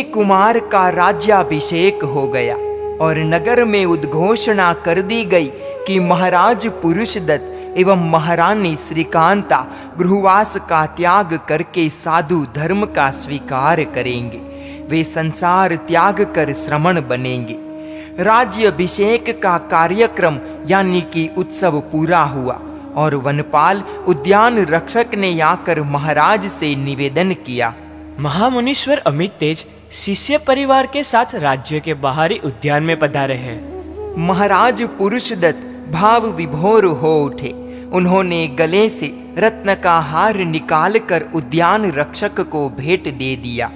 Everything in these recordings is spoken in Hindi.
कुमार का राज्याभिषेक हो गया और नगर में उद्घोषणा कर दी गई कि महाराज पुरुषदत्त एवं महारानी श्रीकांता गृहवास का त्याग करके साधु धर्म का स्वीकार करेंगे। वे संसार त्याग कर श्रमण बनेंगे। राज्य अभिषेक का कार्यक्रम यानी कि उत्सव पूरा हुआ और वनपाल उद्यान रक्षक ने आकर महाराज से निवेदन किया। महामुनीश्वर अमित तेज शिष्य परिवार के साथ राज्य के बाहरी उद्यान में पधारे हैं। महाराज पुरुषदत्त भाव विभोर हो उठे। उन्होंने गले से रत्न का हार निकालकर उद्यान रक्षक को भेंट दे दिया।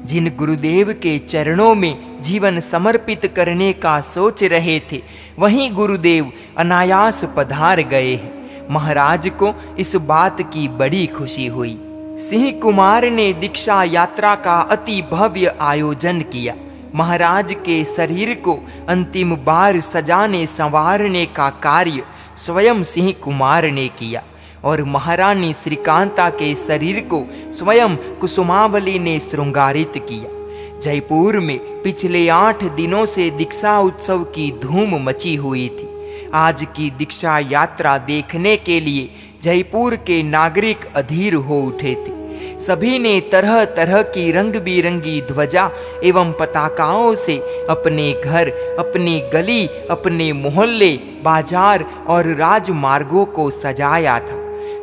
जिन गुरुदेव के चरणों में जीवन समर्पित करने का सोच रहे थे, वहीं गुरुदेव अनायास पधार गए हैं। महाराज को इस बात की बड़ी खुशी हुई। सिंह कुमार ने दीक्षा यात्रा का अति भव्य आयोजन किया। महाराज के शरीर को अंतिम बार सजाने संवारने का कार्य स्वयं सिंह कुमार ने किया और महारानी श्रीकांता के शरीर को स्वयं कुसुमावली ने श्रृंगारित किया। जयपुर में पिछले 8 दिनों से दीक्षा उत्सव की धूम मची हुई थी। आज की दीक्षा यात्रा देखने के लिए जयपुर के नागरिक अधीर हो उठे थे। सभी ने तरह तरह की रंग बिरंगी ध्वजा एवं पताकाओं से अपने घर, अपनी गली, अपने मोहल्ले, बाजार और राजमार्गों को सजाया था।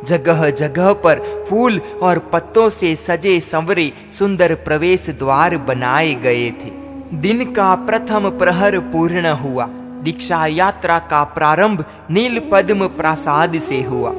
जगह जगह पर फूल और पत्तों से सजे संवरे सुंदर प्रवेश द्वार बनाए गए थे। दिन का प्रथम प्रहर पूर्ण हुआ। दीक्षा यात्रा का प्रारंभ नील पद्म प्रासाद से हुआ।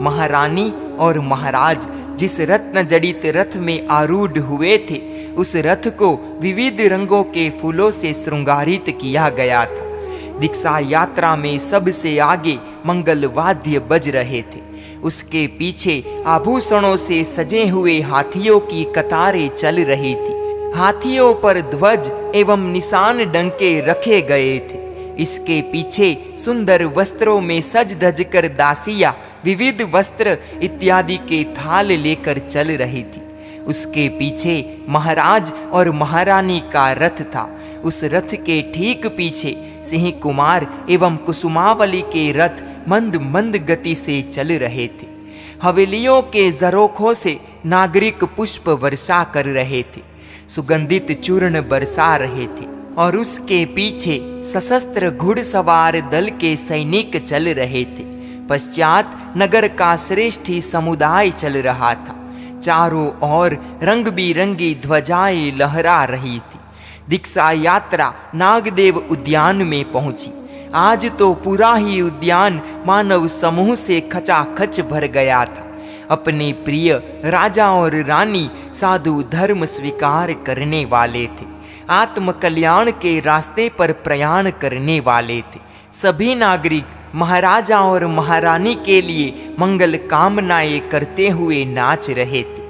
महारानी और महाराज जिस रत्न जड़ित रथ में आरूढ़ हुए थे, उस रथ को विविध रंगों के फूलों से श्रृंगारित किया गया था। दीक्षा यात्रा में सबसे आगे मंगल वाद्य बज रहे थे। उसके पीछे आभूषणों से सजे हुए हाथियों की कतारें चल रही थी। हाथियों पर ध्वज एवं निशान डंके रखे गए थे। इसके पीछे सुंदर वस्त्रों में सज धज कर दासियां विविध वस्त्र इत्यादि के थाल लेकर चल रही थी। उसके पीछे महाराज और महारानी का रथ था। उस रथ के ठीक पीछे सिंह कुमार एवं कुसुमावली के रथ मंद मंद गति से चल रहे थे। हवेलियों के झरोखों से नागरिक पुष्प वर्षा कर रहे थे, सुगंधित चूर्ण बरसा रहे थे और उसके पीछे सशस्त्र घुड़सवार दल के सैनिक चल रहे थे। पश्चात नगर का श्रेष्ठ समुदाय चल रहा था। चारों ओर रंग बिरंगी ध्वजाएं लहरा रही थी। दीक्षा यात्रा नागदेव उद्यान में पहुंची। आज तो पूरा ही उद्यान मानव समूह से खचाखच भर गया था। अपने प्रिय राजा और रानी साधु धर्म स्वीकार करने वाले थे। आत्म कल्याण के रास्ते पर प्रयाण करने वाले थे। सभी नागरिक महाराजा और महारानी के लिए मंगल कामनाएं करते हुए नाच रहे थे।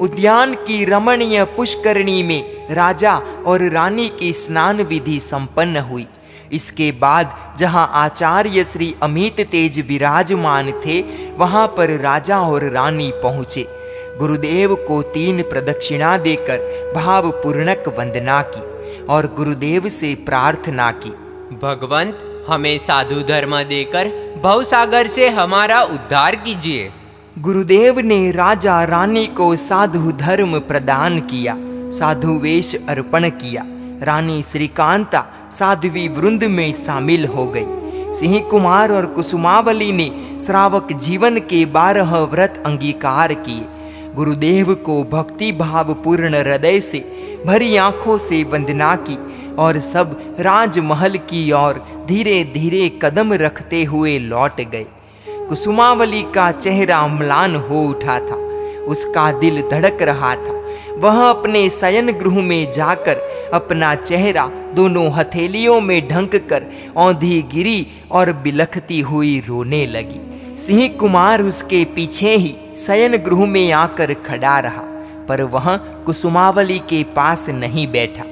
उद्यान की रमणीय पुष्करणी में राजा और रानी की स्नान विधि संपन्न हुई। इसके बाद जहां आचार्य श्री अमित तेज विराजमान थे, वहां पर राजा और रानी पहुंचे। गुरुदेव को 3 प्रदक्षिणा देकर भावपूर्णक वंदना की और गुरुदेव से प्रार्थना की, भगवंत हमें साधु धर्म देकर भवसागर से हमारा उद्धार कीजिए। गुरुदेव ने राजा रानी को साधु धर्म प्रदान किया, साधु वेश अर्पण किया। रानी श्रीकांता साध्वी वृंद में शामिल हो गई। सिंह कुमार और कुसुमावली ने श्रावक जीवन के 12 व्रत अंगीकार किए। गुरुदेव को भक्ति भाव पूर्ण हृदय से भरी आंखों से वंदना की और सब राजमहल की ओर धीरे धीरे कदम रखते हुए लौट गए। कुसुमावली का चेहरा म्लान हो उठा था। उसका दिल धड़क रहा था। वह अपने शयन गृह में जाकर अपना चेहरा दोनों हथेलियों में ढंक कर औंधी गिरी और बिलखती हुई रोने लगी। सिंह कुमार उसके पीछे ही शयन गृह में आकर खड़ा रहा, पर वह कुसुमावली के पास नहीं बैठा।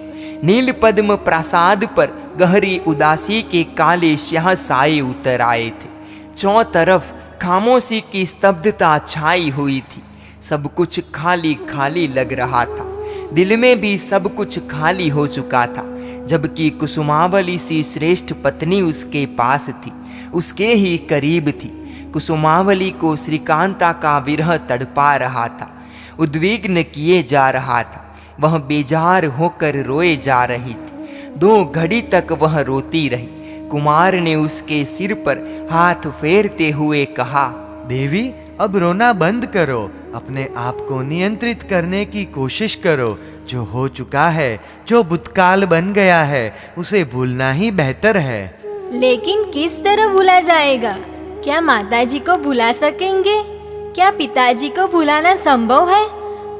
नील पद्म प्रासाद पर गहरी उदासी के काले स्याह साए उतर आए थे। चौं तरफ खामोशी की स्तब्धता छाई हुई थी। सब कुछ खाली खाली लग रहा था। दिल में भी सब कुछ खाली हो चुका था, जबकि कुसुमावली सी श्रेष्ठ पत्नी उसके पास थी, उसके ही करीब थी। कुसुमावली को श्रीकांता का विरह तड़पा रहा था, उद्विग्न किए जा रहा था। वह बेजार होकर रोए जा रही थी। 2 घड़ी तक वह रोती रही। कुमार ने उसके सिर पर हाथ फेरते हुए कहा, देवी, अब रोना बंद करो, अपने आप को नियंत्रित करने की कोशिश करो। जो हो चुका है, जो भूतकाल बन गया है, उसे भूलना ही बेहतर है। लेकिन किस तरह भूला जाएगा? क्या माताजी को भुला सकेंगे? क्या पिताजी को भुलाना संभव है?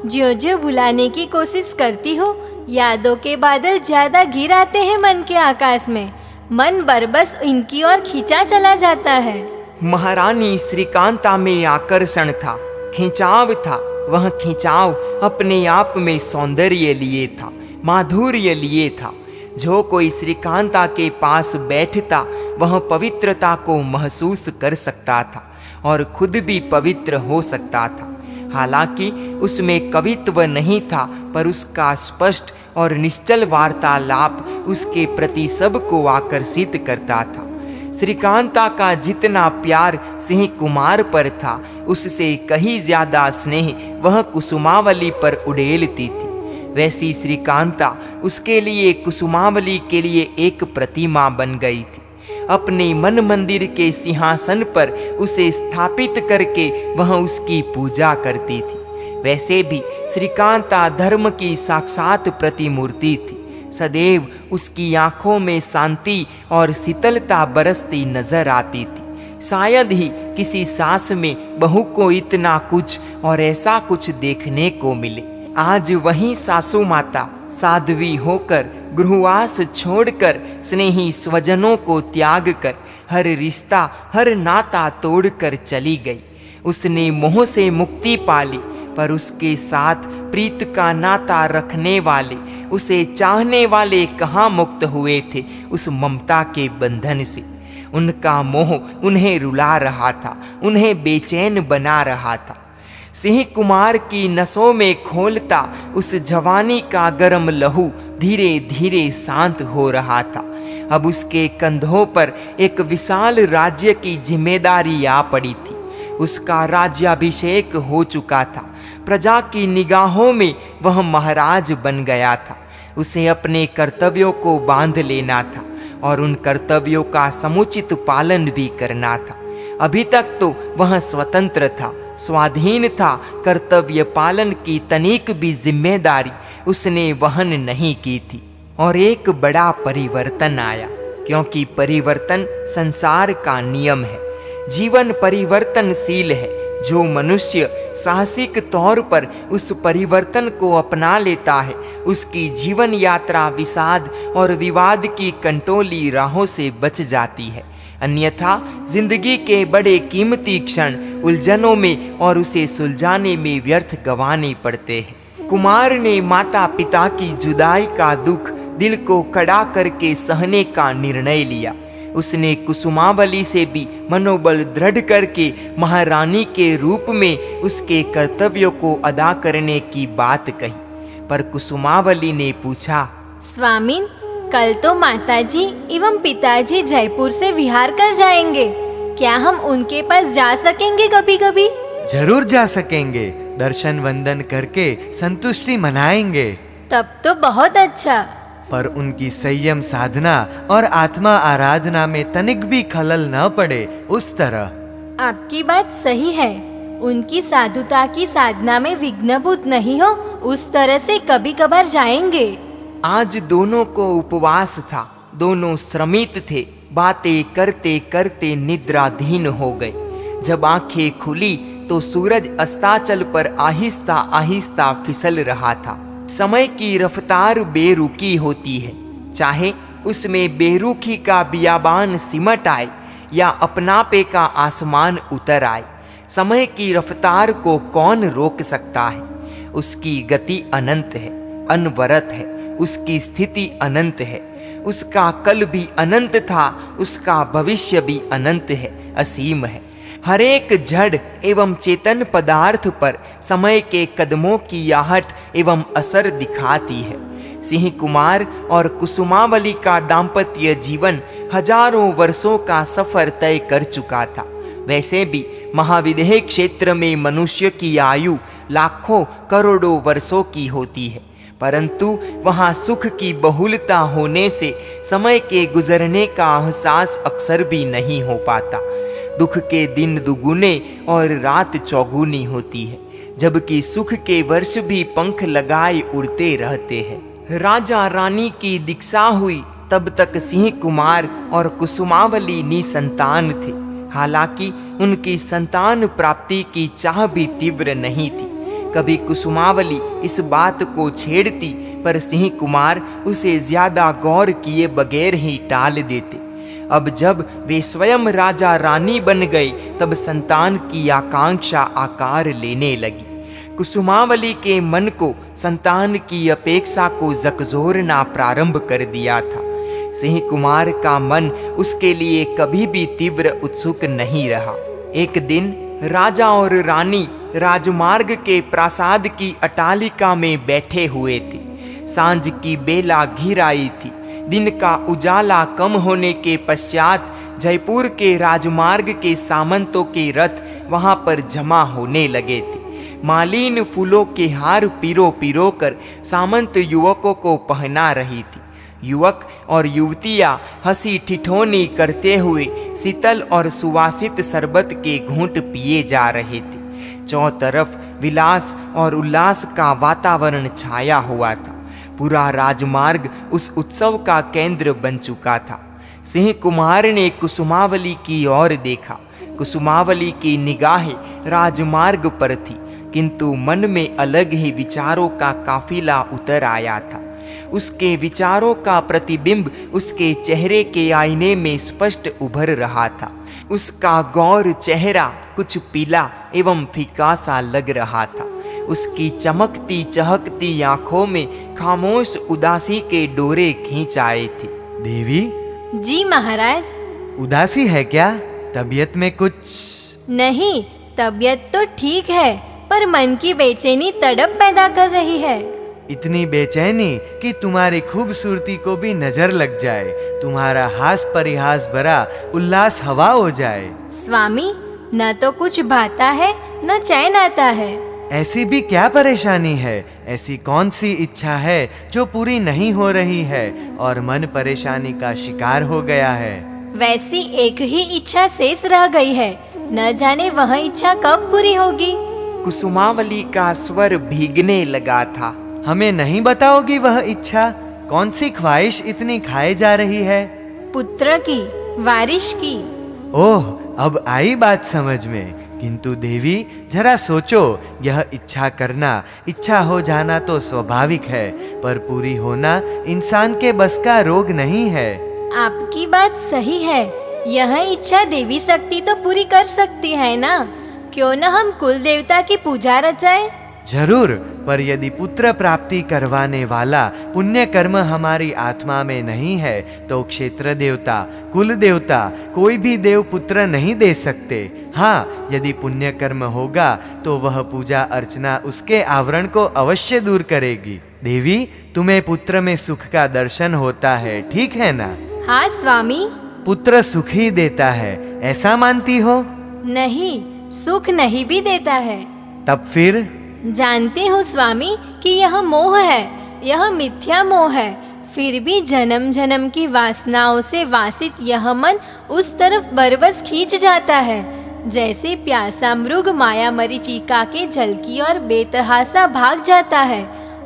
ज्यों ज्यों भुलाने की कोशिश करती हूँ, यादों के बादल ज्यादा घिर आते हैं मन के आकाश में। मन बरबस इनकी ओर खींचा चला जाता है। महारानी श्रीकांता में आकर्षण था, खिंचाव था। वह खिंचाव अपने आप में सौंदर्य लिए था, माधुर्य लिए था। जो कोई श्रीकांता के पास बैठता वह पवित्रता को महसूस कर सकता था और खुद भी पवित्र हो सकता था। हालांकि उसमें कवित्व नहीं था, पर उसका स्पष्ट और निश्चल वार्तालाप उसके प्रति सबको आकर्षित करता था। श्रीकांता का जितना प्यार सिंह कुमार पर था, उससे कहीं ज्यादा स्नेह वह कुसुमावली पर उड़ेलती थी। वैसी श्रीकांता उसके लिए, कुसुमावली के लिए एक प्रतिमा बन गई थी। अपने मन मंदिर के सिंहासन पर उसे स्थापित करके वह उसकी पूजा करती थी। वैसे भी श्रीकांता धर्म की साक्षात प्रतिमूर्ति थी। सदैव उसकी आंखों में शांति और शीतलता बरसती नजर आती थी। शायद ही किसी सास में बहू को इतना कुछ और ऐसा कुछ देखने को मिले। आज वही सासू माता साध्वी होकर, गृहवास छोड़कर, स्नेही स्वजनों को त्याग कर, हर रिश्ता हर नाता तोड़कर चली गई। उसने मोह से मुक्ति पाली, पर उसके साथ प्रीत का नाता रखने वाले, उसे चाहने वाले कहाँ मुक्त हुए थे उस ममता के बंधन से। उनका मोह उन्हें रुला रहा था, उन्हें बेचैन बना रहा था। सिंह कुमार की नसों में खोलता उस जवानी का गर्म लहू धीरे धीरे शांत हो रहा था। अब उसके कंधों पर एक विशाल राज्य की जिम्मेदारी आ पड़ी थी। उसका राज्याभिषेक हो चुका था। प्रजा की निगाहों में वह महाराज बन गया था। उसे अपने कर्तव्यों को बांध लेना था और उन कर्तव्यों का समुचित पालन भी करना था। अभी तक तो वह स्वतंत्र था, स्वाधीन था। कर्तव्य पालन की तनिक भी जिम्मेदारी उसने वहन नहीं की थी। और एक बड़ा परिवर्तन आया, क्योंकि परिवर्तन संसार का नियम है। जीवन परिवर्तनशील है। जो मनुष्य साहसिक तौर पर उस परिवर्तन को अपना लेता है, उसकी जीवन यात्रा विषाद और विवाद की कंटोली राहों से बच जाती है। अन्यथा जिंदगी के बड़े कीमती क्षण उलझनों में और उसे सुलझाने में व्यर्थ गंवाने पड़ते हैं। कुमार ने माता पिता की जुदाई का दुख दिल को कड़ा करके सहने का निर्णय लिया। उसने कुसुमावली से भी मनोबल दृढ़ करके महारानी के रूप में उसके कर्तव्यों को अदा करने की बात कही। पर कुसुमावली ने पूछा, स्वामीन, कल तो माताजी एवं पिताजी जयपुर से विहार कर जाएंगे। क्या हम उनके पास जा सकेंगे कभी कभी? जरूर जा सकेंगे। दर्शन वंदन करके संतुष्टि मनाएंगे। तब तो बहुत अच्छा। पर उनकी संयम साधना और आत्मा आराधना में तनिक भी खलल न पड़े, उस तरह। आपकी बात सही है। उनकी साधुता की साधना में विघ्नभूत नहीं हो, उस तरह से कभी कभार जाएंगे। आज दोनों को उपवास था। दोनों श्रमित थे। बातें करते करते निद्राधीन हो गए। जब आंखें खुली तो सूरज अस्ताचल पर आहिस्ता आहिस्ता फिसल रहा था। समय की रफ्तार बेरुखी होती है, चाहे उसमें बेरुखी का बियाबान सिमट आए या अपनापे का आसमान उतर आए। समय की रफ्तार को कौन रोक सकता है? उसकी गति अनंत है, अनवरत है। उसकी स्थिति अनंत है। उसका कल भी अनंत था, उसका भविष्य भी अनंत है, असीम है। हरेक जड़ एवं चेतन पदार्थ पर समय के कदमों की आहट एवं असर दिखाती है। सिंह कुमार और कुसुमावली का दाम्पत्य जीवन हजारों वर्षों का सफर तय कर चुका था। वैसे भी महाविदेह क्षेत्र में मनुष्य की आयु लाखों करोड़ों वर्षों की होती है, परंतु वहाँ सुख की बहुलता होने से समय के गुजरने का एहसास अक्सर भी नहीं हो पाता। दुख के दिन दुगुने और रात चौगुनी होती है, जबकि सुख के वर्ष भी पंख लगाए उड़ते रहते हैं। राजा रानी की दीक्षा हुई तब तक सिंह कुमार और कुसुमावली निसंतान थे। हालांकि उनकी संतान प्राप्ति की चाह भी तीव्र नहीं थी। कभी कुसुमावली इस बात को छेड़ती, पर सिंह कुमार उसे ज्यादा गौर किए बगैर ही टाल देते। अब जब वे स्वयं राजा रानी बन गए, तब संतान की आकांक्षा आकार लेने लगी। कुसुमावली के मन को संतान की अपेक्षा को झकझोरना प्रारंभ कर दिया था। सिंह कुमार का मन उसके लिए कभी भी तीव्र उत्सुक नहीं रहा। एक दिन राजा और रानी राजमार्ग के प्रासाद की अटालिका में बैठे हुए थे। सांझ की बेला घिर आई थी। दिन का उजाला कम होने के पश्चात जयपुर के राजमार्ग के सामंतों के रथ वहां पर जमा होने लगे थे। मालिन फूलों के हार पिरो पिरो कर सामंत युवकों को पहना रही थी। युवक और युवतियां हंसी ठिठोनी करते हुए शीतल और सुवासित शरबत के घूंट पिए जा रहे थे। चौतरफ विलास और उल्लास का वातावरण छाया हुआ था। पूरा राजमार्ग उस उत्सव का केंद्र बन चुका था। सिंह कुमार ने कुसुमावली की ओर देखा। कुसुमावली की निगाहें राजमार्ग पर थी, किंतु मन में अलग ही विचारों का काफिला उतर आया था। उसके विचारों का प्रतिबिंब उसके चेहरे के आईने में स्पष्ट उभर रहा था। उसका गौर चेहरा कुछ पीला एवं फीका सा लग रहा था। उसकी चमकती चहकती आंखों में खामोश उदासी के डोरे खींच आए थे। देवी। जी महाराज। उदासी है क्या? तबीयत में कुछ? नहीं, तबीयत तो ठीक है, पर मन की बेचैनी तड़प पैदा कर रही है। इतनी बेचैनी कि तुम्हारी खूबसूरती को भी नजर लग जाए, तुम्हारा हास परिहास भरा उल्लास हवा हो जाए। स्वामी, न तो कुछ भाता है न चैन आता है। ऐसी भी क्या परेशानी है? ऐसी कौन सी इच्छा है जो पूरी नहीं हो रही है और मन परेशानी का शिकार हो गया है? वैसी एक ही इच्छा शेष रह गई है, न जाने वह इच्छा कब पूरी होगी। कुसुमावली का स्वर भीगने लगा था। हमें नहीं बताओगी वह इच्छा? कौन सी ख्वाहिश इतनी खाए जा रही है? पुत्र की, वारिश की। ओह, अब आई बात समझ में। किंतु देवी, जरा सोचो, यह इच्छा करना, इच्छा हो जाना तो स्वाभाविक है, पर पूरी होना इंसान के बस का रोग नहीं है। आपकी बात सही है। यह इच्छा देवी शक्ति तो पूरी कर सकती है ना? क्यों न हम कुल देवता की पूजा रचाए? जरूर, पर यदि पुत्र प्राप्ति करवाने वाला पुण्य कर्म हमारी आत्मा में नहीं है, तो क्षेत्र देवता, कुल देवता, कोई भी देव पुत्र नहीं दे सकते। हाँ, यदि पुण्य कर्म होगा तो वह पूजा अर्चना उसके आवरण को अवश्य दूर करेगी। देवी, तुम्हें पुत्र में सुख का दर्शन होता है, ठीक है ना? हाँ स्वामी। पुत्र सुख ही देता है, ऐसा मानती हो? नहीं, सुख नहीं भी देता है। तब फिर? जानती हूँ स्वामी कि यह मोह है, यह मिथ्या मोह है। फिर भी जन्म जन्म की वासनाओं से वासित यह मन उस तरफ बरबस खींच जाता है, जैसे प्यासा मृग माया मरीचिका के जल की ओर बेतहासा भाग जाता है।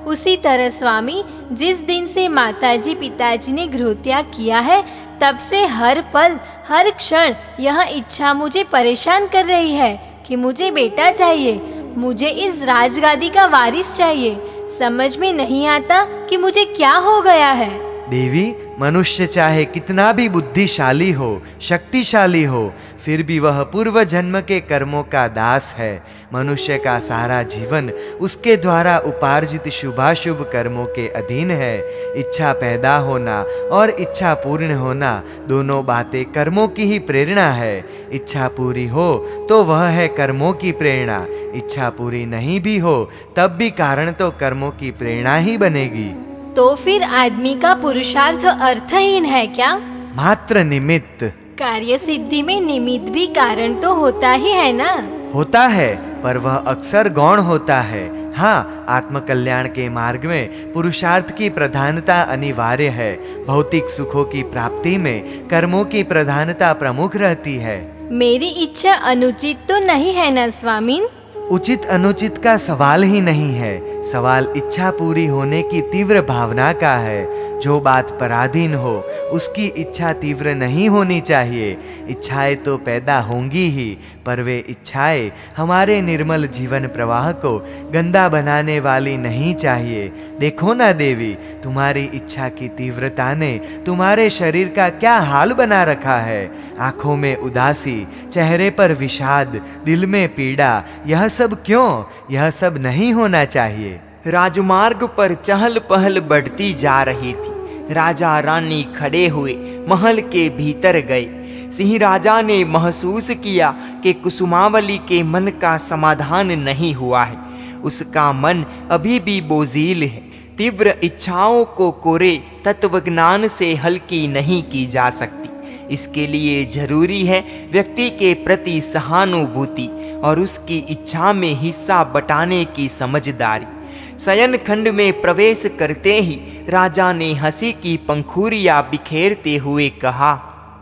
उसी तरह स्वामी, जिस दिन से माताजी पिताजी ने गृहत्याग किया है, तब से हर पल हर क्षण यह इच्छा मुझे परेशान कर रही है कि मुझे बेटा चाहिए, मुझे इस राजगादी का वारिस चाहिए। समझ में नहीं आता कि मुझे क्या हो गया है। देवी, मनुष्य चाहे कितना भी बुद्धिशाली हो, शक्तिशाली हो, फिर भी वह पूर्व जन्म के कर्मों का दास है। मनुष्य का सारा जीवन उसके द्वारा उपार्जित शुभाशुभ कर्मों के अधीन है। इच्छा पैदा होना और इच्छा पूर्ण होना दोनों बातें कर्मों की ही प्रेरणा है। इच्छा पूरी हो तो वह है कर्मों की प्रेरणा, इच्छा पूरी नहीं भी हो तब भी कारण तो कर्मों की प्रेरणा ही बनेगी। तो फिर आदमी का पुरुषार्थ अर्थहीन है क्या? मात्र निमित्त। कार्य सिद्धि में निमित्त भी कारण तो होता ही है ना? होता है, पर वह अक्सर गौण होता है। हाँ, आत्मकल्याण के मार्ग में पुरुषार्थ की प्रधानता अनिवार्य है। भौतिक सुखों की प्राप्ति में कर्मों की प्रधानता प्रमुख रहती है। मेरी इच्छा अनुचित तो नहीं है ना स्वामीन? उचित अनुचित का सवाल ही नहीं है, सवाल इच्छा पूरी होने की तीव्र भावना का है। जो बात पराधीन हो उसकी इच्छा तीव्र नहीं होनी चाहिए। इच्छाएं तो पैदा होंगी ही, पर वे इच्छाएं हमारे निर्मल जीवन प्रवाह को गंदा बनाने वाली नहीं चाहिए। देखो ना देवी, तुम्हारी इच्छा की तीव्रता ने तुम्हारे शरीर का क्या हाल बना रखा है। आंखों में उदासी, चेहरे पर विषाद, दिल में पीड़ा, यह सब क्यों? यह सब नहीं होना चाहिए। राजमार्ग पर चहल पहल बढ़ती जा रही थी। राजा रानी खड़े हुए महल के भीतर गए। सिंह राजा ने महसूस किया कि कुसुमावली के मन का समाधान नहीं हुआ है। उसका मन अभी भी बोझिल है। तीव्र इच्छाओं को कोरे तत्वज्ञान से हल्की नहीं की जा सकती। इसके लिए जरूरी है व्यक्ति के प्रति सहानुभूति और उसकी इच्छा में हिस्सा बटाने की समझदारी। शयन खंड में प्रवेश करते ही राजा ने हंसी की पंखुड़ियां बिखेरते हुए कहा,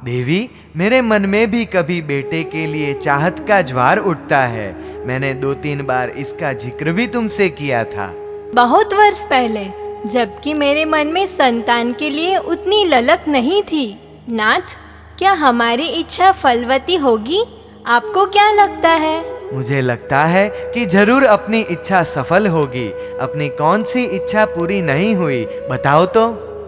देवी, मेरे मन में भी कभी बेटे के लिए चाहत का ज्वार उठता है। मैंने 2-3 बार इसका जिक्र भी तुमसे किया था। बहुत वर्ष पहले, जबकि मेरे मन में संतान के लिए उतनी ललक नहीं थी। नाथ, क्या हमारी इच्छा फलवती होगी? आपको क्या लगता है? मुझे लगता है कि जरूर अपनी इच्छा सफल होगी। अपनी कौन सी इच्छा पूरी नहीं हुई, बताओ तो।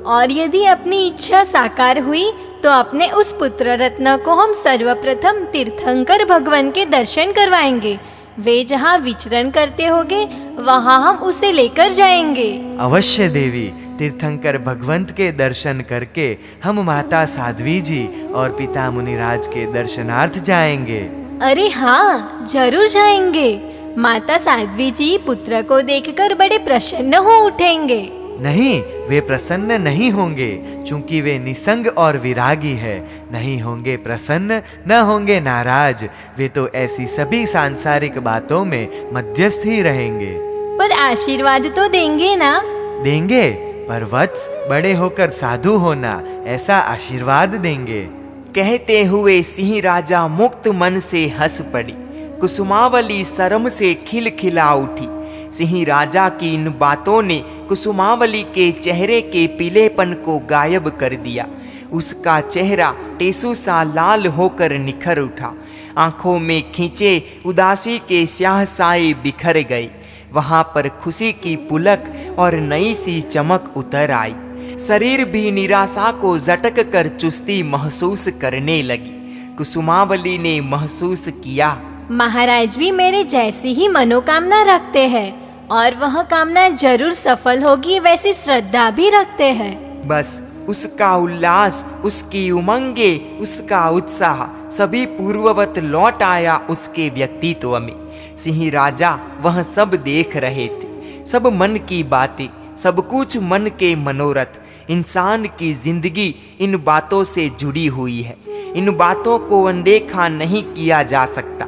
और यदि अपनी इच्छा साकार हुई तो अपने उस पुत्र रत्न को हम सर्वप्रथम तीर्थंकर भगवान के दर्शन करवाएंगे। वे जहाँ विचरण करते होंगे वहाँ हम उसे लेकर जाएंगे। अवश्य देवी, तीर्थंकर भगवंत के दर्शन करके हम माता साध्वी जी और पिता मुनिराज के दर्शनार्थ जाएंगे। अरे हाँ, जरूर जाएंगे। माता साध्वी जी पुत्र को देखकर बड़े प्रसन्न हो उठेंगे। नहीं, वे प्रसन्न नहीं होंगे, चूंकि वे निसंग और विरागी है। नहीं होंगे प्रसन्न, न होंगे नाराज। वे तो ऐसी सभी सांसारिक बातों में मध्यस्थ ही रहेंगे। पर आशीर्वाद तो देंगे ना? देंगे, पर वत्स, बड़े होकर साधु होना, ऐसा आशीर्वाद देंगे। कहते हुए सिंह राजा मुक्त मन से हंस पड़ी। कुसुमावली शर्म से खिलखिला उठी। सिंह राजा की इन बातों ने कुसुमावली के चेहरे के पीलेपन को गायब कर दिया। उसका चेहरा टेसू सा लाल होकर निखर उठा। आंखों में खींचे उदासी के स्याह साए बिखर गए। वहां पर खुशी की पुलक और नई सी चमक उतर आई। शरीर भी निराशा को झटक कर चुस्ती महसूस करने लगी। कुसुमावली ने महसूस किया, महाराज भी मेरे जैसी ही मनोकामना रखते हैं और वह कामना जरूर सफल होगी, वैसी श्रद्धा भी रखते हैं। बस उसका उल्लास, उसकी उमंगे, उसका उत्साह सभी पूर्ववत लौट आया उसके व्यक्तित्व में। सिंह राजा वह सब देख रहे थे। सब मन की बातें, सब कुछ मन के मनोरथ। इंसान की जिंदगी इन बातों से जुड़ी हुई है। इन बातों को अनदेखा नहीं किया जा सकता।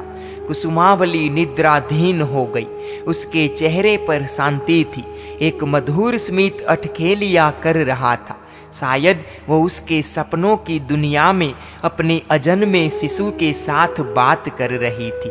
कुसुमावली निद्राधीन हो गई। उसके चेहरे पर शांति थी। एक मधुर स्मित अठखेलिया कर रहा था। शायद वो उसके सपनों की दुनिया में अपने अजन्मे शिशु के साथ बात कर रही थी।